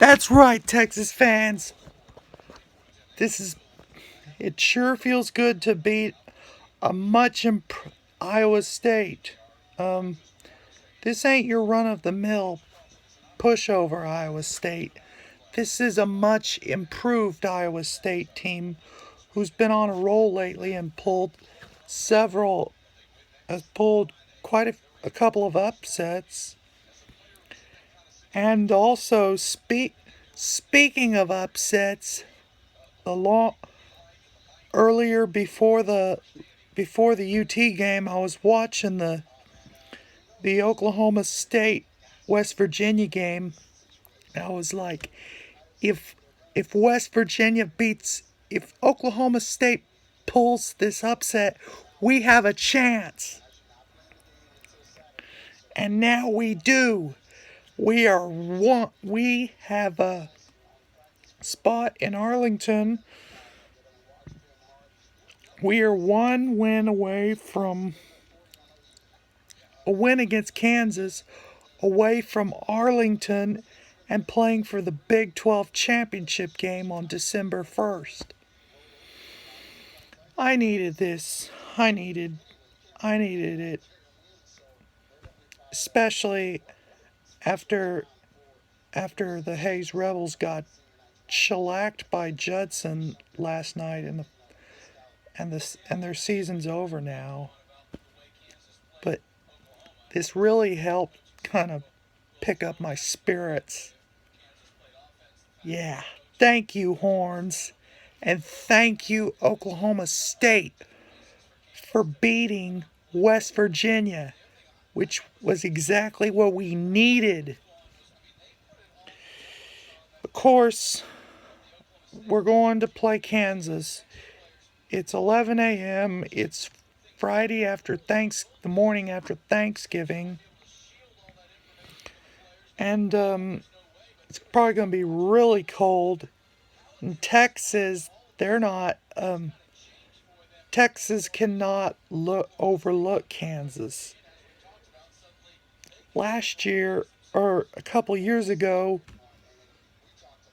That's right, Texas fans. It sure feels good to beat a Iowa State. Um, this ain't your run-of-the-mill pushover Iowa State. This is a much improved Iowa State team who's been on a roll lately and several, has pulled quite a couple of upsets. And also, speaking of upsets, the long earlier before the UT game, I was watching the Oklahoma State West Virginia game, and I was like, if if Oklahoma State pulls this upset, we have a chance. And now we do. We have a spot in Arlington. We are one win away from a win against Kansas, away from Arlington and playing for the Big 12 championship game on December 1st. I needed this. I needed it. Especially after the Hayes Rebels got shellacked by Judson last night and their season's over now. But this really helped kind of pick up my spirits. Yeah. Thank you, Horns. And thank you, Oklahoma State, for beating West Virginia, which was exactly what we needed. Of course, we're going to play Kansas. It's 11 a.m. It's Friday the morning after Thanksgiving. And it's probably going to be really cold. In Texas, Texas cannot overlook Kansas. Last year, or a couple years ago,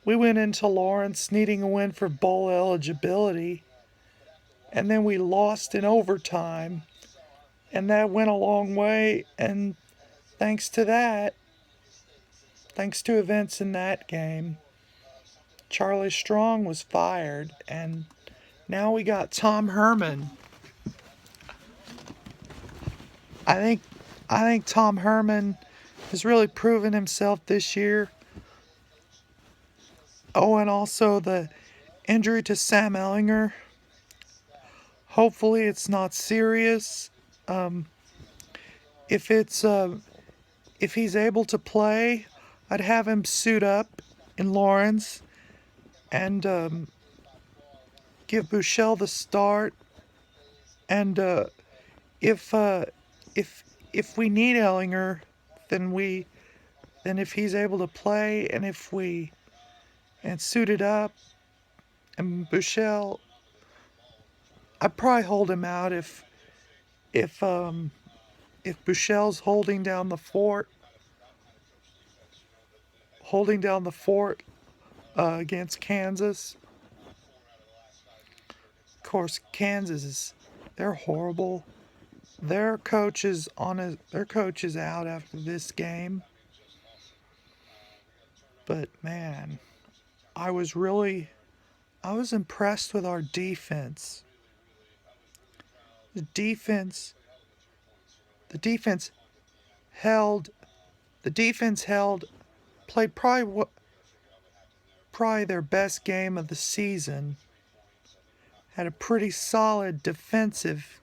we went into Lawrence needing a win for bowl eligibility, and then we lost in overtime, and that went a long way, and thanks to events in that game, Charlie Strong was fired, and now we got Tom Herman. I think Tom Herman has really proven himself this year. Oh, and also the injury to Sam Ellinger. Hopefully, it's not serious. If it's if he's able to play, I'd have him suit up in Lawrence and give Bouchel the start. And if if we need Ellinger, then if he's able to play and suit it up, and Bouchel, I'd probably hold him out if Bouchel's holding down the fort against Kansas. Of course, they're horrible. Their coach is out after this game. But man, I was impressed with our defense. The defense held played probably their best game of the season. Had a pretty solid defensive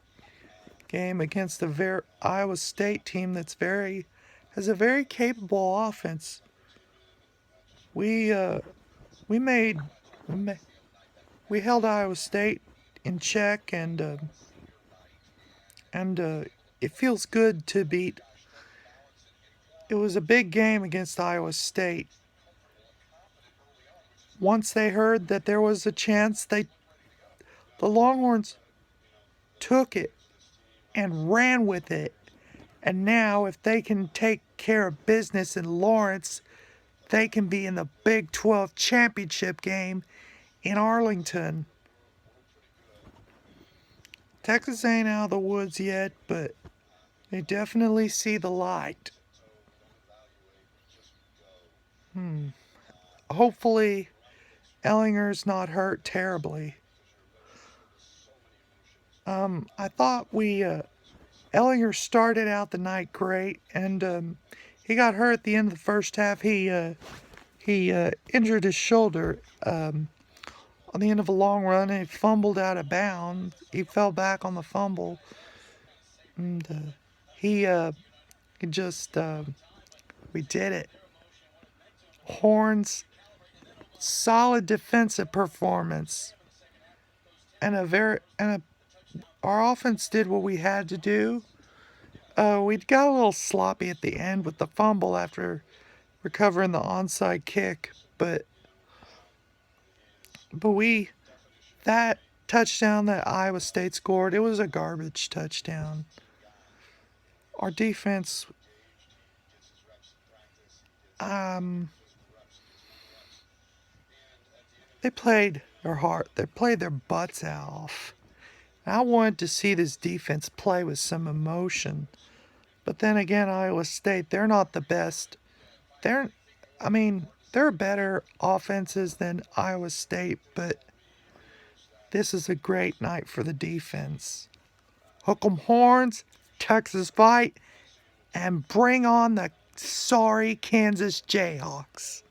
game against the Iowa State team has a very capable offense. We held Iowa State in check, and it feels good to beat. It was a big game against Iowa State. Once they heard that there was a chance, the Longhorns took it and ran with it. And now, if they can take care of business in Lawrence, they can be in the Big 12 championship game in Arlington. Texas ain't out of the woods yet, but they definitely see the light. Hopefully, Ellinger's not hurt terribly. I thought Ellinger started out the night great, and he got hurt at the end of the first half. He injured his shoulder on the end of a long run, and he fumbled out of bounds. He fell back on the fumble, and he just we did it. Horns, solid defensive performance, and our offense did what we had to do. We got a little sloppy at the end with the fumble after recovering the onside kick, but that touchdown that Iowa State scored, it was a garbage touchdown. Our defense, they played their butts off. I wanted to see this defense play with some emotion. But then again, Iowa State, they're not the best. There are better offenses than Iowa State, but this is a great night for the defense. Hook 'em horns, Texas fight, and bring on the sorry Kansas Jayhawks.